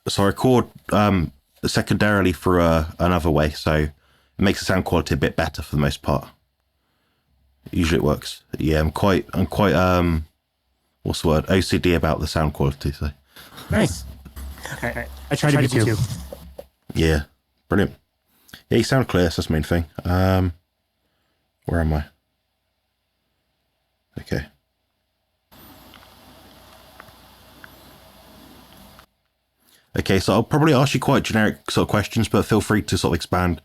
So I record secondarily through another way, so it makes the sound quality a bit better for the most part. Usually it works. Yeah, I'm quite what's the word? OCD about the sound quality. So nice. I try to be too. Yeah, brilliant. Yeah, you sound clear. So that's the main thing. Where am I? Okay. Okay, so I'll probably ask you quite generic sort of questions, but feel free to sort of expand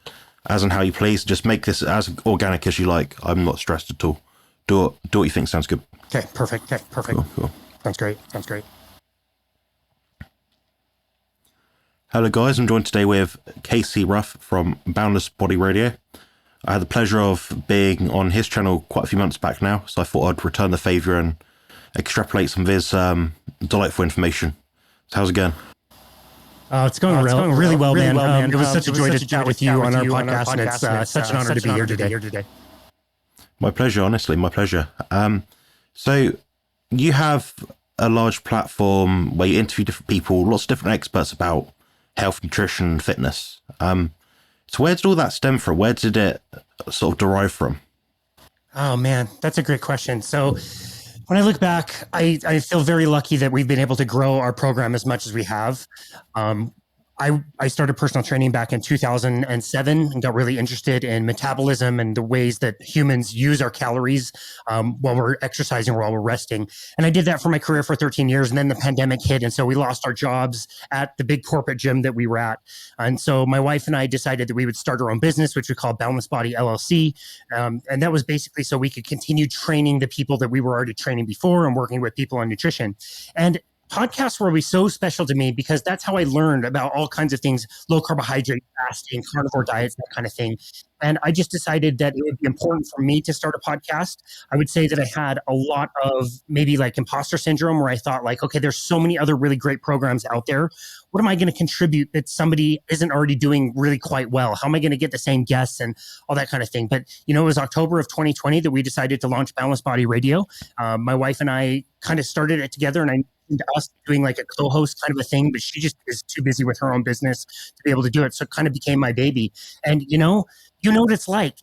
as and how you please. Just make this as organic as you like. I'm not stressed at all. Do what you think sounds good. Okay, perfect. Cool. Sounds great. Hello guys, I'm joined today with Casey Ruff from Boundless Body Radio. I had the pleasure of being on his channel quite a few months back now, so I thought I'd return the favour and extrapolate some of his delightful information. So how's it going? It's going really well, man. It was such a joy to chat with you on our podcast, and it's such an honor to be here today. My pleasure, honestly, my pleasure. So you have a large platform where you interview different people, lots of different experts about health, nutrition, fitness. So where did all that stem from? Where did it sort of derive from? Oh man, that's a great question. So when I look back, I feel very lucky that we've been able to grow our program as much as we have. I started personal training back in 2007 and got really interested in metabolism and the ways that humans use our calories while we're exercising or while we're resting. And I did that for my career for 13 years. And then the pandemic hit. And so we lost our jobs at the big corporate gym that we were at. And so my wife and I decided that we would start our own business, which we call Boundless Body LLC. And that was basically so we could continue training the people that we were already training before and working with people on nutrition. And podcasts were always so special to me because that's how I learned about all kinds of things, low carbohydrate fasting, carnivore diets, that kind of thing. And I just decided that it would be important for me to start a podcast. I would say that I had a lot of maybe like imposter syndrome where I thought like, okay, there's so many other really great programs out there. What am I going to contribute that somebody isn't already doing really quite well? How am I going to get the same guests and all that kind of thing? But, it was October of 2020 that we decided to launch Boundless Body Radio. My wife and I kind of started it together, and I to us doing like a co-host kind of a thing, but she just is too busy with her own business to be able to do it. So it kind of became my baby. And you know what it's like.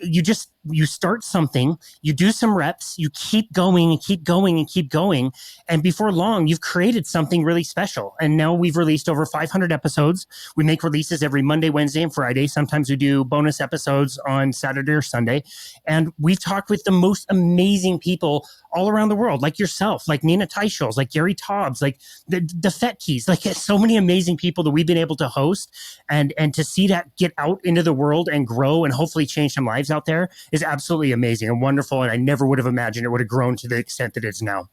You start something, you do some reps, you keep going and keep going and keep going. And before long, you've created something really special. And now we've released over 500 episodes. We make releases every Monday, Wednesday, and Friday. Sometimes we do bonus episodes on Saturday or Sunday. And we've talked with the most amazing people all around the world, like yourself, like Nina Teicholz, like Gary Taubes, like the Fetkeys, like so many amazing people that we've been able to host and to see that get out into the world and grow and hopefully change some lives out there is absolutely amazing and wonderful. And I never would have imagined it would have grown to the extent that it's now.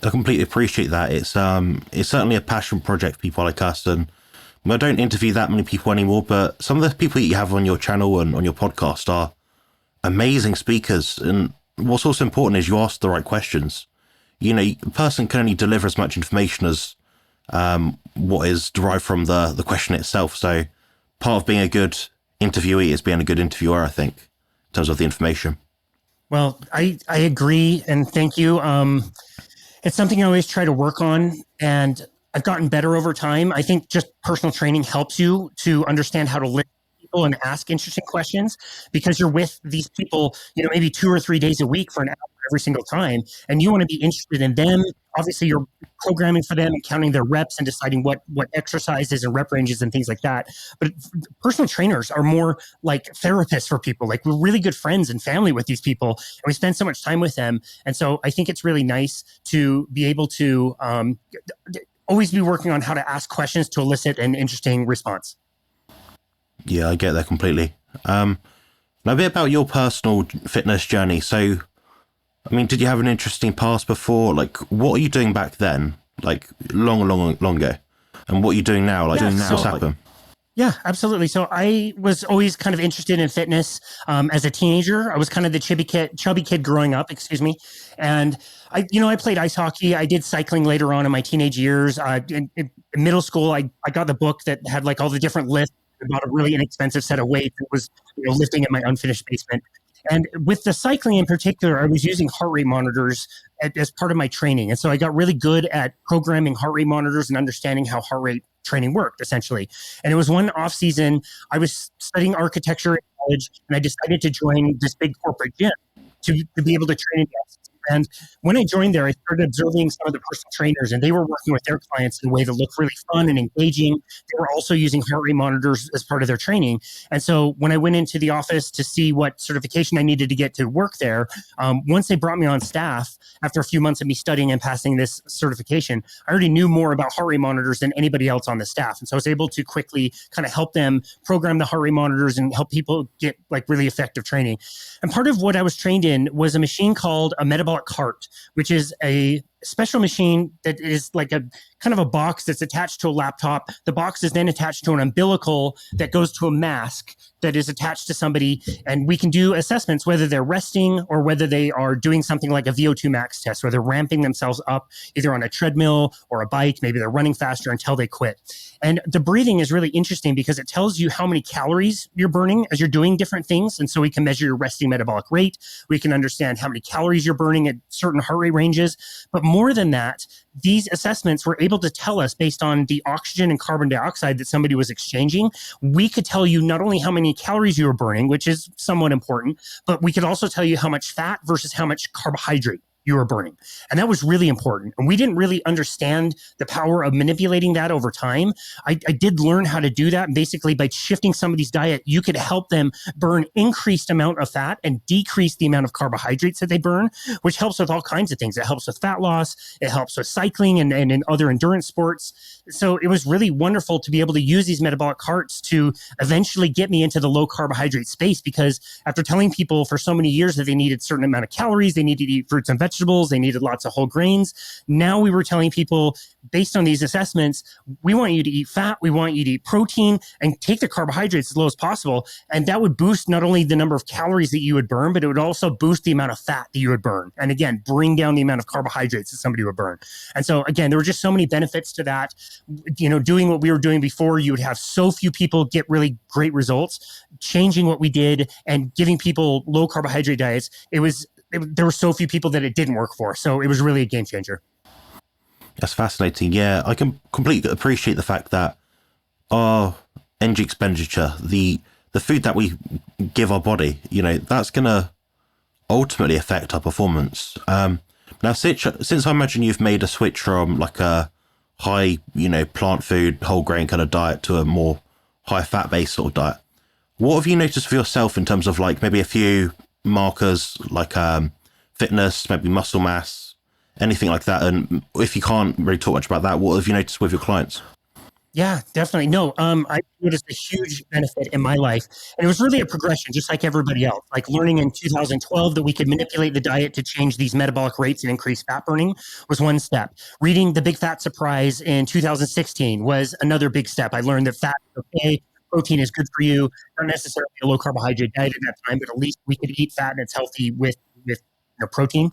I completely appreciate that. It's certainly a passion project for people like us. And I don't interview that many people anymore, but some of the people that you have on your channel and on your podcast are amazing speakers. And what's also important is you ask the right questions. A person can only deliver as much information as what is derived from the question itself. So part of being a good interviewee is being a good interviewer, I think, in terms of the information. Well, I agree. And thank you. It's something I always try to work on, and I've gotten better over time. I think just personal training helps you to understand how to listen to people and ask interesting questions because you're with these people, maybe 2 or 3 days a week for an hour every single time. And you want to be interested in them. Obviously, you're programming for them and counting their reps and deciding what exercises and rep ranges and things like that. But personal trainers are more like therapists for people. Like we're really good friends and family with these people, and we spend so much time with them. And so I think it's really nice to be able to always be working on how to ask questions to elicit an interesting response. Yeah, I get that completely. Now a bit about your personal fitness journey. So, did you have an interesting past before? Like, what are you doing back then? Like, long ago? And what are you doing now? Like, what's happened? Yeah, absolutely. So I was always kind of interested in fitness as a teenager. I was kind of the chubby kid growing up, And I played ice hockey. I did cycling later on in my teenage years. In middle school, I got the book that had like all the different lifts. I bought a really inexpensive set of weights. It was lifting in my unfinished basement. And with the cycling in particular, I was using heart rate monitors as part of my training. And so I got really good at programming heart rate monitors and understanding how heart rate training worked, essentially. And it was one off season. I was studying architecture in college, and I decided to join this big corporate gym to be able to train in guests. And when I joined there, I started observing some of the personal trainers, and they were working with their clients in a way that looked really fun and engaging. They were also using heart rate monitors as part of their training. And so when I went into the office to see what certification I needed to get to work there, once they brought me on staff, after a few months of me studying and passing this certification, I already knew more about heart rate monitors than anybody else on the staff. And so I was able to quickly kind of help them program the heart rate monitors and help people get like really effective training. And part of what I was trained in was a machine called a metabolic cart, which is a special machine that is like a kind of a box that's attached to a laptop. The box is then attached to an umbilical that goes to a mask that is attached to somebody. And we can do assessments, whether they're resting or whether they are doing something like a VO2 max test, where they're ramping themselves up either on a treadmill or a bike. Maybe they're running faster until they quit. And the breathing is really interesting because it tells you how many calories you're burning as you're doing different things. And so we can measure your resting metabolic rate. We can understand how many calories you're burning at certain heart rate ranges. But more than that, these assessments were able to tell us, based on the oxygen and carbon dioxide that somebody was exchanging, we could tell you not only how many calories you were burning, which is somewhat important, but we could also tell you how much fat versus how much carbohydrate you were burning. And that was really important. And we didn't really understand the power of manipulating that over time. I did learn how to do that. And basically, by shifting somebody's diet, you could help them burn increased amount of fat and decrease the amount of carbohydrates that they burn, which helps with all kinds of things. It helps with fat loss. It helps with cycling and in other endurance sports. So it was really wonderful to be able to use these metabolic carts to eventually get me into the low carbohydrate space, because after telling people for so many years that they needed a certain amount of calories, they needed to eat fruits and vegetables, they needed lots of whole grains. Now we were telling people, based on these assessments, we want you to eat fat, we want you to eat protein, and take the carbohydrates as low as possible. And that would boost not only the number of calories that you would burn, but it would also boost the amount of fat that you would burn. And again, bring down the amount of carbohydrates that somebody would burn. And so again, there were just so many benefits to that. You know, doing what we were doing before, you would have so few people get really great results. Changing what we did and giving people low carbohydrate diets, there were so few people that it didn't work for. So it was really a game changer. That's fascinating. Yeah, I can completely appreciate the fact that our energy expenditure, the food that we give our body, you know, that's going to ultimately affect our performance. Now, since I imagine you've made a switch from like a high, you know, plant food, whole grain kind of diet to a more high fat based sort of diet, what have you noticed for yourself in terms of like maybe a few markers like fitness, maybe muscle mass, anything like that? And if you can't really talk much about that, what have you noticed with your clients? Yeah, definitely. No, I noticed a huge benefit in my life. And it was really a progression, just like everybody else. Like learning in 2012 that we could manipulate the diet to change these metabolic rates and increase fat burning was one step. Reading The Big Fat Surprise in 2016 was another big step. I learned that fat is okay, protein is good for you, not necessarily a low carbohydrate diet at that time, but at least we could eat fat and it's healthy with protein.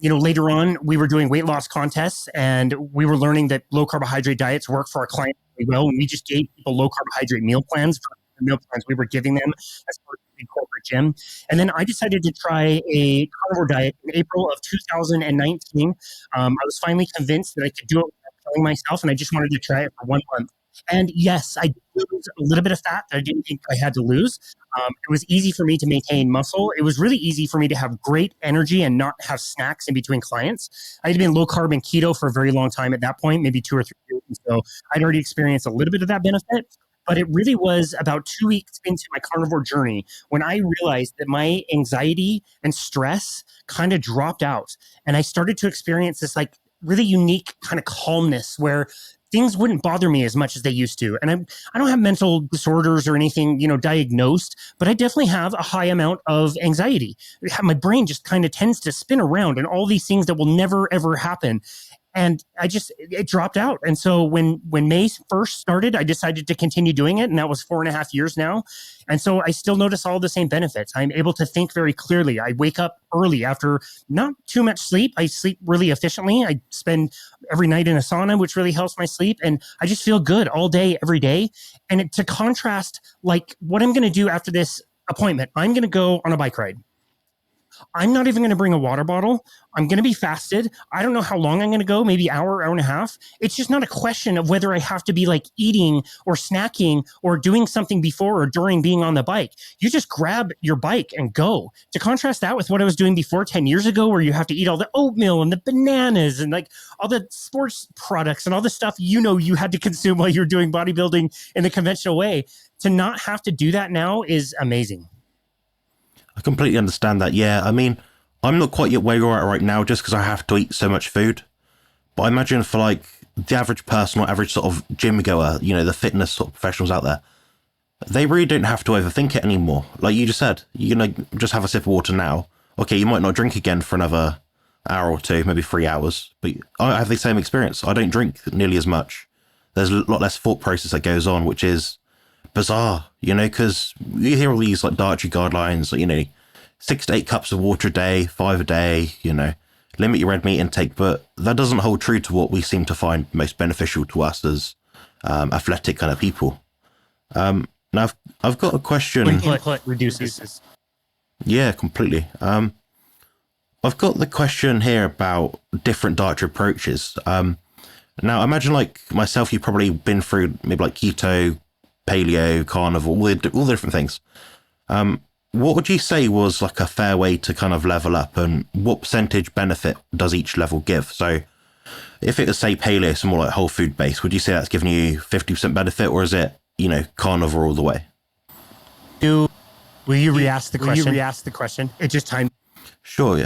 Later on, we were doing weight loss contests and we were learning that low carbohydrate diets work for our clients really well. And we just gave people low carbohydrate meal plans for the meal plans we were giving them as part of the corporate gym. And then I decided to try a carnivore diet in April of 2019. I was finally convinced that I could do it without killing myself, and I just wanted to try it for 1 month. And yes, I did lose a little bit of fat that I didn't think I had to lose. It was easy for me to maintain muscle. It was really easy for me to have great energy and not have snacks in between clients. I had been low carb and keto for a very long time at that point, maybe 2 or 3 years. And so I'd already experienced a little bit of that benefit. But it really was about 2 weeks into my carnivore journey when I realized that my anxiety and stress kind of dropped out. And I started to experience this like really unique kind of calmness where things wouldn't bother me as much as they used to. And I don't have mental disorders or anything, diagnosed, but I definitely have a high amount of anxiety. My brain just kind of tends to spin around and all these things that will never, ever happen. And it dropped out. And so when May first started, I decided to continue doing it. And that was 4.5 years now. And so I still notice all the same benefits. I'm able to think very clearly. I wake up early after not too much sleep. I sleep really efficiently. I spend every night in a sauna, which really helps my sleep. And I just feel good all day, every day. And to contrast, like what I'm going to do after this appointment. I'm going to go on a bike ride. I'm not even going to bring a water bottle. I'm going to be fasted. I don't know how long I'm going to go, maybe hour and a half. It's just not a question of whether I have to be like eating or snacking or doing something before or during being on the bike. You just grab your bike and go. To contrast that with what I was doing before 10 years ago, where you have to eat all the oatmeal and the bananas and like all the sports products and all the stuff you had to consume while you're doing bodybuilding in the conventional way. To not have to do that now is amazing. I completely understand that. Yeah, I mean, I'm not quite yet where you're at right now just because I have to eat so much food. But I imagine for like the average person or average sort of gym goer, the fitness sort of professionals out there, they really don't have to overthink it anymore. Like you just said, you're going to just have a sip of water now. Okay, you might not drink again for another hour or two, maybe 3 hours. But I have the same experience. I don't drink nearly as much. There's a lot less thought process that goes on, which is bizarre, because you hear all these like dietary guidelines, like, 6 to 8 cups of water a day, 5 a day, limit your red meat intake, but that doesn't hold true to what we seem to find most beneficial to us as athletic kind of people. Now I've got a question. Input reduces. Yeah, completely. I've got the question here about different dietary approaches. Now imagine like myself, you've probably been through maybe like keto, paleo, carnivore, all the different things. What would you say was like a fair way to kind of level up, and what percentage benefit does each level give? So if it was, say, paleo, so more like whole food based, would you say that's giving you 50% benefit, or is it, carnivore all the way? Will you re-ask the question? It just time. Sure,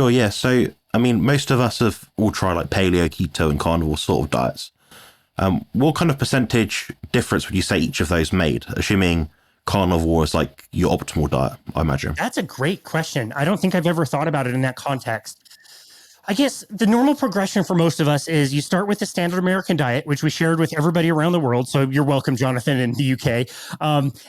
yeah. So, I mean, most of us have all tried like paleo, keto, and carnivore sort of diets. What kind of percentage difference would you say each of those made, assuming carnivore is like your optimal diet, I imagine? That's a great question. I don't think I've ever thought about it in that context. I guess the normal progression for most of us is you start with the standard American diet, which we shared with everybody around the world. So you're welcome, Jonathan, in the UK.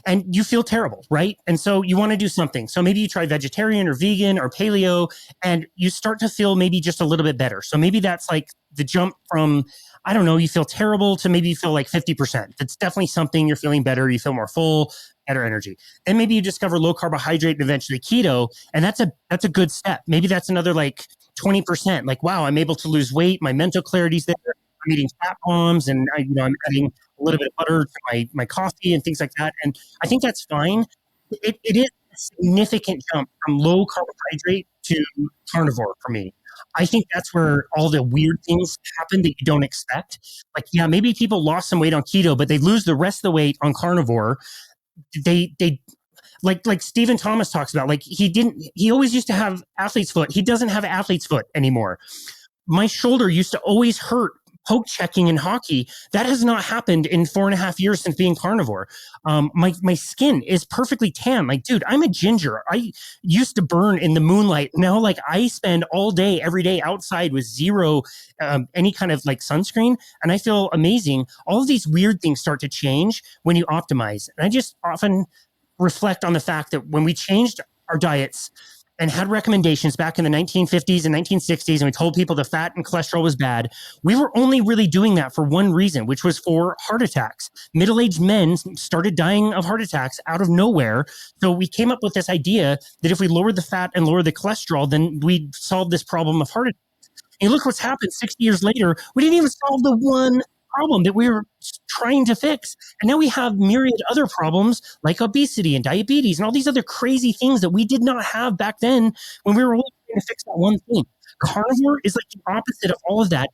And you feel terrible, right? And so you want to do something. So maybe you try vegetarian or vegan or paleo, and you start to feel maybe just a little bit better. So maybe that's like the jump from, I don't know, you feel terrible to maybe you feel like 50%. It's definitely something, you're feeling better, you feel more full, better energy. Then maybe you discover low carbohydrate and eventually keto, and that's a good step. Maybe that's another like 20%. Like, wow, I'm able to lose weight, my mental clarity's there, I'm eating fat bombs, and I'm adding a little bit of butter to my coffee and things like that. And I think that's fine. It is a significant jump from low carbohydrate to carnivore for me. I think that's where all the weird things happen that you don't expect. Like, yeah, maybe people lost some weight on keto, but they lose the rest of the weight on carnivore. They like Stephen Thomas talks about, like he always used to have athlete's foot. He doesn't have athlete's foot anymore. My shoulder used to always hurt poke checking in hockey. That has not happened in 4.5 years since being carnivore. My skin is perfectly tan. Like, dude, I'm a ginger. I used to burn in the moonlight. Now, like, I spend all day, every day outside with zero, any kind of like sunscreen, and I feel amazing. All of these weird things start to change when you optimize. And I just often reflect on the fact that when we changed our diets and had recommendations back in the 1950s and 1960s, and we told people the fat and cholesterol was bad, we were only really doing that for one reason, which was for heart attacks. Middle-aged men started dying of heart attacks out of nowhere. So we came up with this idea that if we lowered the fat and lowered the cholesterol, then we'd solve this problem of heart attacks. And look what's happened 60 years later. We didn't even solve the one problem that we were trying to fix. And now we have myriad other problems like obesity and diabetes and all these other crazy things that we did not have back then when we were only trying to fix that one thing. Carnivore is like the opposite of all of that.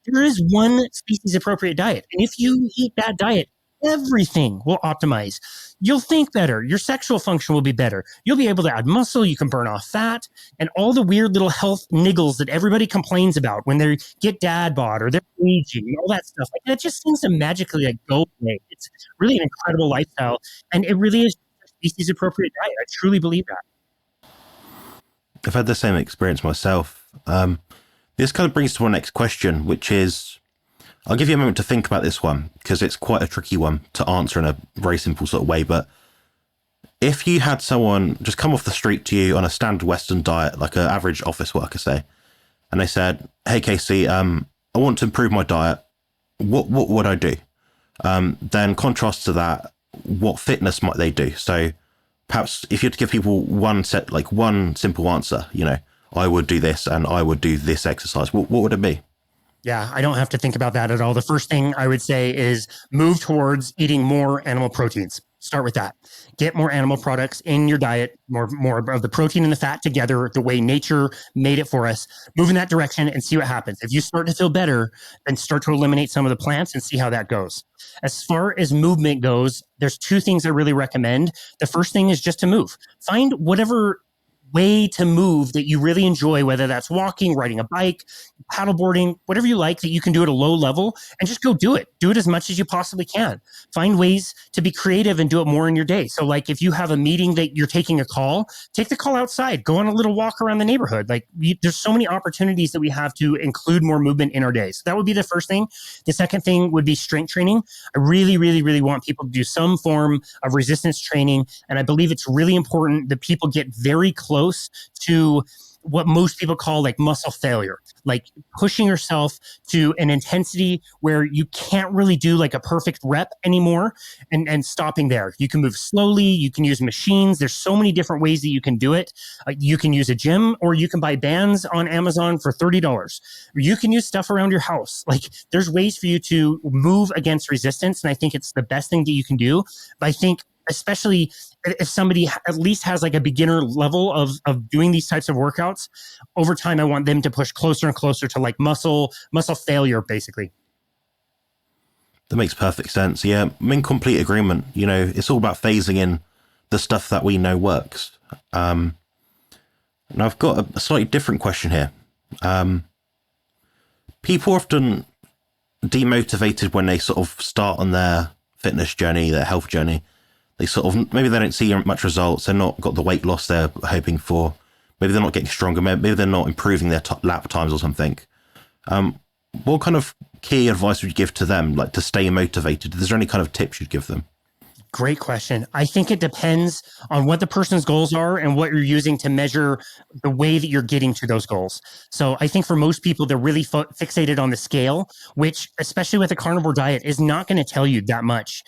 There is one species appropriate diet. And if you eat that diet, everything will optimize. You'll think better. Your sexual function will be better. You'll be able to add muscle. You can burn off fat, and all the weird little health niggles that everybody complains about when they get dad bod or they're aging and all that stuff. Like, that just seems to magically like go away. It's really an incredible lifestyle, and it really is a species appropriate diet. I truly believe that. I've had the same experience myself. This kind of brings to our next question, which is, I'll give you a moment to think about this one because it's quite a tricky one to answer in a very simple sort of way. But if you had someone just come off the street to you on a standard Western diet, like an average office worker, say, and they said, "Hey, Casey, I want to improve my diet. What would I do?" Then contrast to that, what fitness might they do? So perhaps if you had to give people one simple answer, I would do this and I would do this exercise, what would it be? Yeah, I don't have to think about that at all. The first thing I would say is move towards eating more animal proteins. Start with that. Get more animal products in your diet, more of the protein and the fat together, the way nature made it for us. Move in that direction and see what happens. If you start to feel better, then start to eliminate some of the plants and see how that goes. As far as movement goes, there's two things I really recommend. The first thing is just to move. Find whatever way to move that you really enjoy, whether that's walking, riding a bike, paddleboarding, whatever you like that you can do at a low level, and just go do it. Do it as much as you possibly can. Find ways to be creative and do it more in your day. So like if you have a meeting that you're taking a call, take the call outside, go on a little walk around the neighborhood. There's so many opportunities that we have to include more movement in our days. So that would be the first thing. The second thing would be strength training. I really, really, really want people to do some form of resistance training. And I believe it's really important that people get very close to what most people call like muscle failure, like pushing yourself to an intensity where you can't really do like a perfect rep anymore and stopping there. You can move slowly. You can use machines. There's so many different ways that you can do it. You can use a gym, or you can buy bands on Amazon for $30. You can use stuff around your house. Like there's ways for you to move against resistance. And I think it's the best thing that you can do. But I think especially if somebody at least has like a beginner level of doing these types of workouts, over time, I want them to push closer and closer to like muscle failure, basically. That makes perfect sense. Yeah, I'm in complete agreement. It's all about phasing in the stuff that we know works. And I've got a slightly different question here. People are often demotivated when they sort of start on their fitness journey, their health journey. They maybe they don't see much results. They're not got the weight loss they're hoping for. Maybe they're not getting stronger. Maybe they're not improving their lap times or something. What kind of key advice would you give to them, like to stay motivated? Is there any kind of tips you'd give them? Great question. I think it depends on what the person's goals are and what you're using to measure the way that you're getting to those goals. So I think for most people, they're really fixated on the scale, which, especially with a carnivore diet, is not going to tell you that much.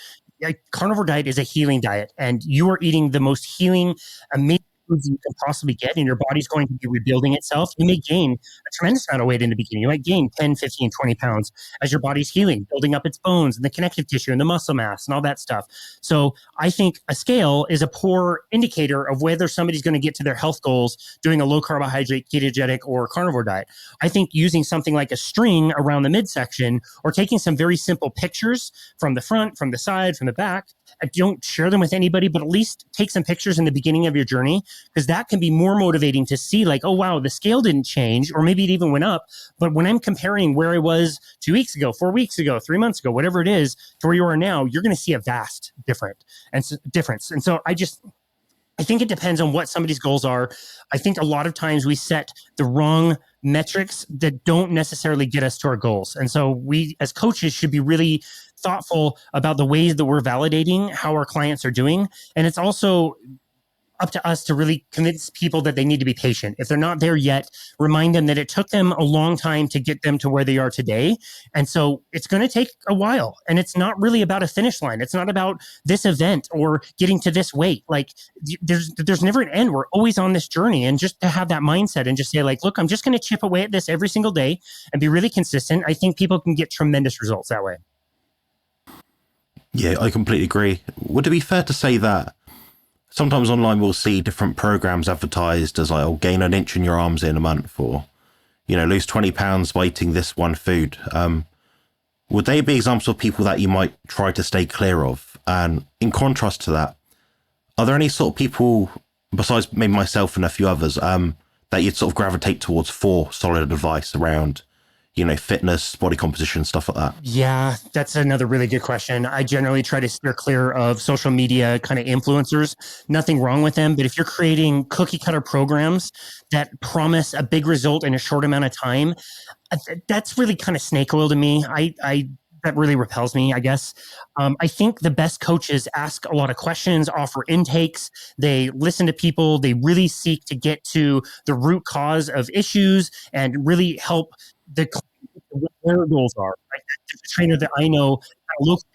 A carnivore diet is a healing diet, and you are eating the most healing, amazing foods you can possibly get, and your body's going to be rebuilding itself. You may gain a tremendous amount of weight in the beginning. You might gain 10, 15, 20 pounds as your body's healing, building up its bones and the connective tissue and the muscle mass and all that stuff. So I think a scale is a poor indicator of whether somebody's going to get to their health goals doing a low carbohydrate, ketogenic, or carnivore diet. I think using something like a string around the midsection, or taking some very simple pictures from the front, from the side, from the back, don't share them with anybody, but at least take some pictures in the beginning of your journey, because that can be more motivating to see like, oh, wow, the scale didn't change, or maybe it even went up. But when I'm comparing where I was 2 weeks ago, 4 weeks ago, 3 months ago, whatever it is, to where you are now, you're going to see a vast difference. And so I think it depends on what somebody's goals are. I think a lot of times we set the wrong metrics that don't necessarily get us to our goals. And so we as coaches should be really thoughtful about the ways that we're validating how our clients are doing. And it's also up to us to really convince people that they need to be patient. If they're not there yet, remind them that it took them a long time to get them to where they are today. And so it's going to take a while. And it's not really about a finish line. It's not about this event or getting to this weight. Like there's never an end. We're always on this journey. And just to have that mindset and just say like, look, I'm just going to chip away at this every single day and be really consistent. I think people can get tremendous results that way. Yeah, I completely agree. Would it be fair to say that sometimes online we'll see different programs advertised as like, oh, gain an inch in your arms in a month, or, lose 20 pounds by eating this one food. Would they be examples of people that you might try to stay clear of? And in contrast to that, are there any sort of people, besides maybe myself and a few others, that you'd sort of gravitate towards for solid advice around, fitness, body composition, stuff like that? Yeah, that's another really good question. I generally try to steer clear of social media kind of influencers. Nothing wrong with them, but if you're creating cookie cutter programs that promise a big result in a short amount of time, that's really kind of snake oil to me. That really repels me, I guess. I think the best coaches ask a lot of questions, offer intakes. They listen to people. They really seek to get to the root cause of issues and really help what their goals are. Right? The trainer that I know locally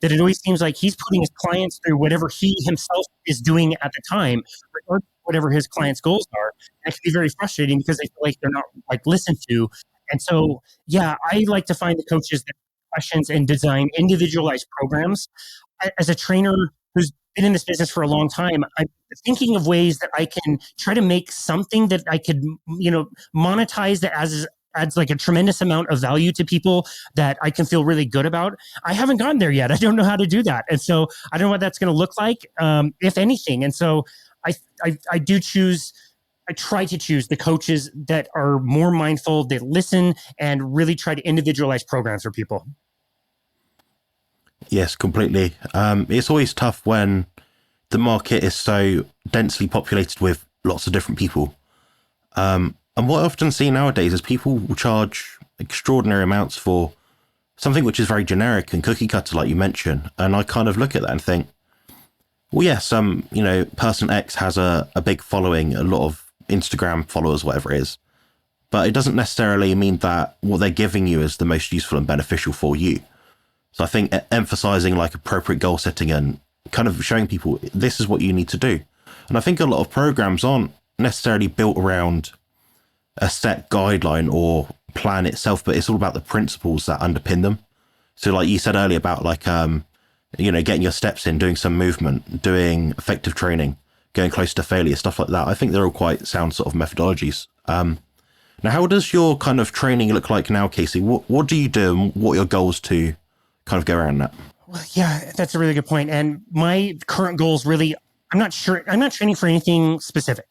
that it always seems like he's putting his clients through whatever he himself is doing at the time, regardless of whatever his clients' goals are. And it can be very frustrating because they feel like they're not like listened to. And so, yeah, I like to find the coaches that have questions and design individualized programs. As a trainer who's been in this business for a long time, I'm thinking of ways that I can try to make something that I could, monetize that adds like a tremendous amount of value to people that I can feel really good about. I haven't gotten there yet. I don't know how to do that. And so I don't know what that's going to look like, if anything. And so I do choose, I try to choose the coaches that are more mindful, they listen and really try to individualize programs for people. Yes, completely. It's always tough when the market is so densely populated with lots of different people. And what I often see nowadays is people will charge extraordinary amounts for something which is very generic and cookie cutter, like you mentioned. And I kind of look at that and think, well, yes, person X has a big following, a lot of Instagram followers, whatever it is. But it doesn't necessarily mean that what they're giving you is the most useful and beneficial for you. So I think emphasizing like appropriate goal setting and kind of showing people this is what you need to do. And I think a lot of programs aren't necessarily built around a set guideline or plan itself, but it's all about the principles that underpin them. So like you said earlier about like, getting your steps in, doing some movement, doing effective training, going close to failure, stuff like that. I think they're all quite sound sort of methodologies. Now, how does your kind of training look like now, Casey? What do you do and what are your goals to kind of go around that? Well, yeah, that's a really good point. And my current goals really, I'm not training for anything specific.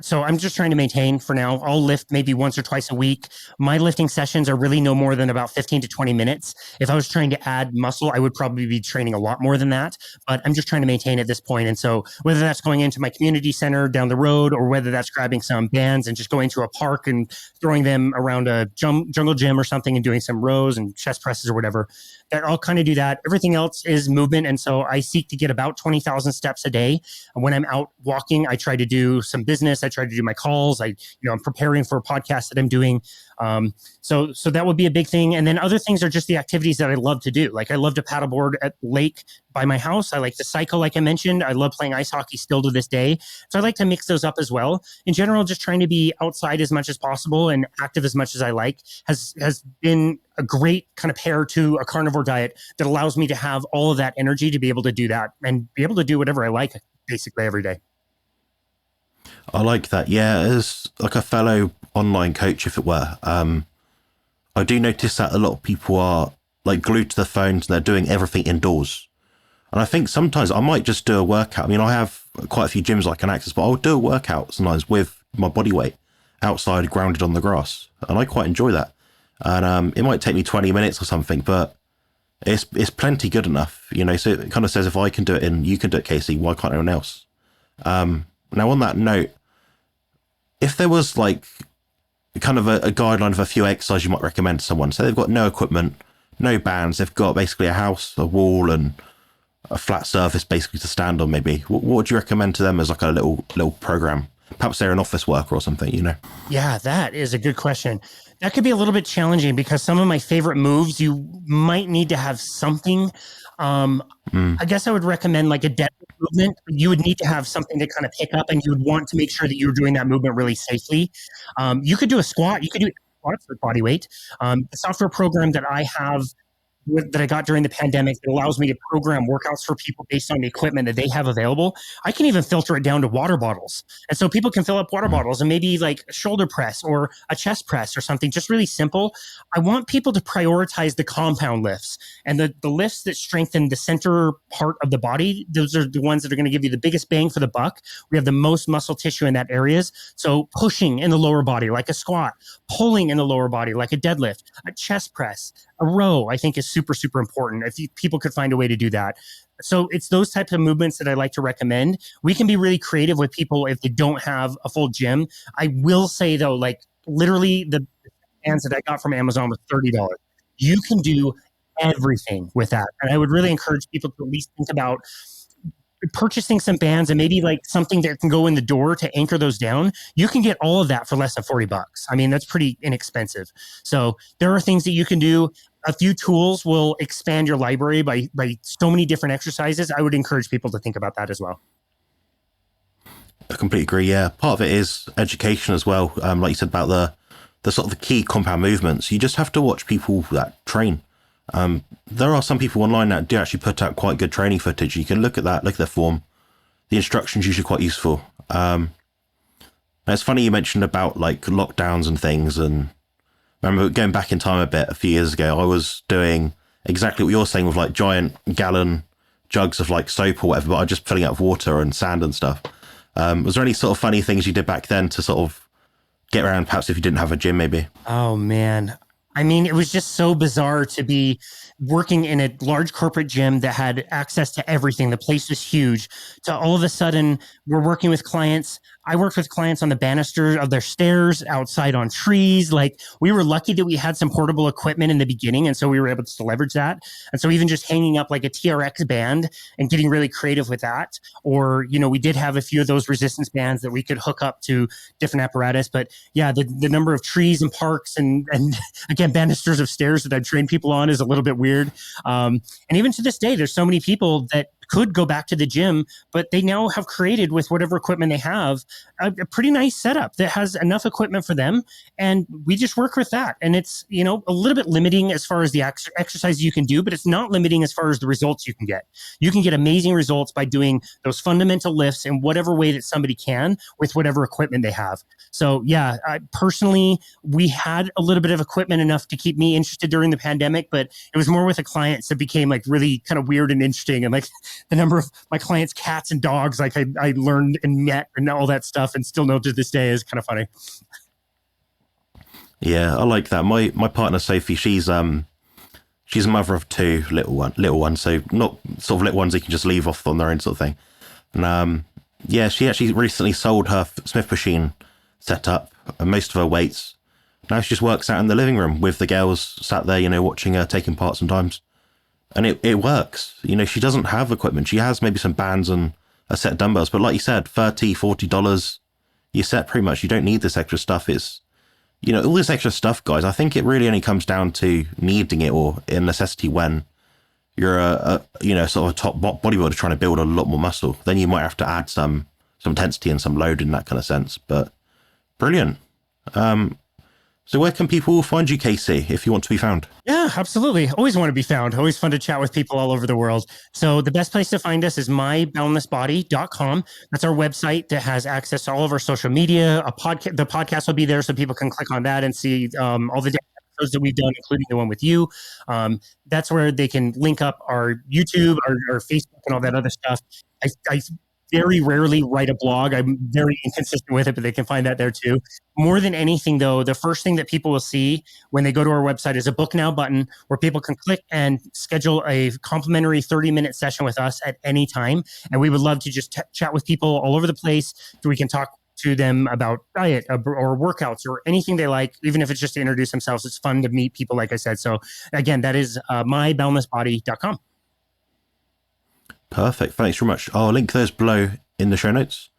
So I'm just trying to maintain for now. I'll lift maybe once or twice a week. My lifting sessions are really no more than about 15 to 20 minutes. If I was trying to add muscle, I would probably be training a lot more than that, but I'm just trying to maintain at this point. And so whether that's going into my community center down the road, or whether that's grabbing some bands and just going to a park and throwing them around a jungle gym or something and doing some rows and chest presses or whatever, that I'll kind of do that. Everything else is movement. And so I seek to get about 20,000 steps a day. And when I'm out walking, I try to do some business. I try to do my calls. I'm preparing for a podcast that I'm doing. So that would be a big thing. And then other things are just the activities that I love to do. Like I love to paddleboard at the lake by my house. I like to cycle, like I mentioned. I love playing ice hockey still to this day. So I like to mix those up as well. In general, just trying to be outside as much as possible and active as much as I like has been a great kind of pair to a carnivore diet that allows me to have all of that energy to be able to do that and be able to do whatever I like basically every day. I like that. Yeah, as like a fellow online coach, if it were, I do notice that a lot of people are like glued to their phones and they're doing everything indoors. And I think sometimes I might just do a workout. I mean, I have quite a few gyms I can access, but I'll do a workout sometimes with my body weight outside, grounded on the grass. And I quite enjoy that. And it might take me 20 minutes or something, but it's plenty good enough, so it kind of says if I can do it and you can do it, Casey, why can't anyone else? Now, on that note, if there was like kind of a guideline of a few exercises you might recommend to someone, so they've got no equipment, no bands, they've got basically a house, a wall, and a flat surface basically to stand on, maybe, what would you recommend to them as like a little program? Perhaps they're an office worker or something, Yeah, that is a good question. That could be a little bit challenging because some of my favorite moves, you might need to have something. I guess I would recommend like a deadlift movement. You would need to have something to kind of pick up, and you would want to make sure that you're doing that movement really safely. You could do a squat. You could do squats with body weight. The software program that I have that I got during the pandemic that allows me to program workouts for people based on the equipment that they have available. I can even filter it down to water bottles. And so people can fill up water bottles and maybe like a shoulder press or a chest press or something, just really simple. I want people to prioritize the compound lifts and the lifts that strengthen the center part of the body. Those are the ones that are going to give you the biggest bang for the buck. We have the most muscle tissue in that areas. So pushing in the lower body, like a squat, pulling in the lower body, like a deadlift, a chest press, a row, I think is super, super important. If people could find a way to do that. So it's those types of movements that I like to recommend. We can be really creative with people if they don't have a full gym. I will say though, like literally the bands that I got from Amazon was $30. You can do everything with that. And I would really encourage people to at least think about purchasing some bands and maybe like something that can go in the door to anchor those down. You can get all of that for less than $40. I mean, that's pretty inexpensive. So there are things that you can do. a few tools will expand your library by so many different exercises. I would encourage people to think about that as well. I completely agree. Yeah, part of it is education as well. Like you said about the sort of the key compound movements. You just have to watch people that train. There are some people online that do actually put out quite good training footage. You can look at that, look at their form. The instructions usually quite useful. It's funny you mentioned about like lockdowns and things. And I remember going back in time a bit, a few years ago, I was doing exactly what you're saying with like giant gallon jugs of like soap or whatever, but I was just filling out water and sand and stuff. Was there any sort of funny things you did back then to sort of get around, perhaps if you didn't have a gym, maybe? Oh, man. I mean, it was just so bizarre to be working in a large corporate gym that had access to everything. The place was huge. To all of a sudden, we're working with clients. I worked with clients on the banister of their stairs, outside on trees. Like, we were lucky that we had some portable equipment in the beginning, and so we were able to leverage that. And so even just hanging up like a TRX band and getting really creative with that, or, you know, we did have a few of those resistance bands that we could hook up to different apparatus. But yeah, the number of trees and parks and again, banisters of stairs that I've trained people on is a little bit weird. And even to this day, there's so many people that could go back to the gym, but they now have created with whatever equipment they have a pretty nice setup that has enough equipment for them. And we just work with that. And it's, you know, a little bit limiting as far as the exercise you can do, but it's not limiting as far as the results you can get. You can get amazing results by doing those fundamental lifts in whatever way that somebody can with whatever equipment they have. So yeah, personally, we had a little bit of equipment enough to keep me interested during the pandemic, but it was more with the clients that became like really kind of weird and interesting. And like the number of my clients' cats and dogs, like I learned and met and all that stuff and still know to this day is kind of funny. Yeah, I like that. My partner Sophie, she's a mother of two little ones, so not sort of little ones you can just leave off on their own sort of thing. And yeah, she actually recently sold her Smith machine setup and most of her weights. Now she just works out in the living room with the girls sat there, you know, watching her taking part sometimes. And it works. You know, she doesn't have equipment. She has maybe some bands and a set of dumbbells, but like you said, $30, $40, you're set pretty much. You don't need this extra stuff. It's, you know, all this extra stuff, guys, I think it really only comes down to needing it or a necessity when you're you know, sort of a top bodybuilder trying to build a lot more muscle. Then you might have to add some intensity and some load in that kind of sense. But brilliant. So where can people find you, Casey, if you want to be found? Yeah, absolutely. Always want to be found. Always fun to chat with people all over the world. So the best place to find us is myboundlessbody.com. That's our website that has access to all of our social media. The podcast will be there so people can click on that and see all the episodes that we've done, including the one with you. That's where they can link up our YouTube, our Facebook, and all that other stuff. I very rarely write a blog. I'm very inconsistent with it, but they can find that there too. More than anything, though, the first thing that people will see when they go to our website is a book now button where people can click and schedule a complimentary 30-minute session with us at any time. And we would love to just chat with people all over the place so we can talk to them about diet or workouts or anything they like, even if it's just to introduce themselves. It's fun to meet people, like I said. So again, that is myboundlessbody.com. Perfect. Thanks very much. I'll link those below in the show notes.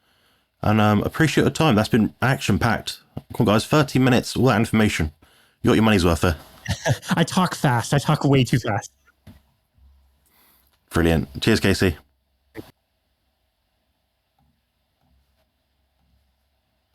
And appreciate your time. That's been action-packed. Come on, guys, 30 minutes, all that information. You got your money's worth there. I talk fast. I talk way too fast. Brilliant. Cheers, Casey.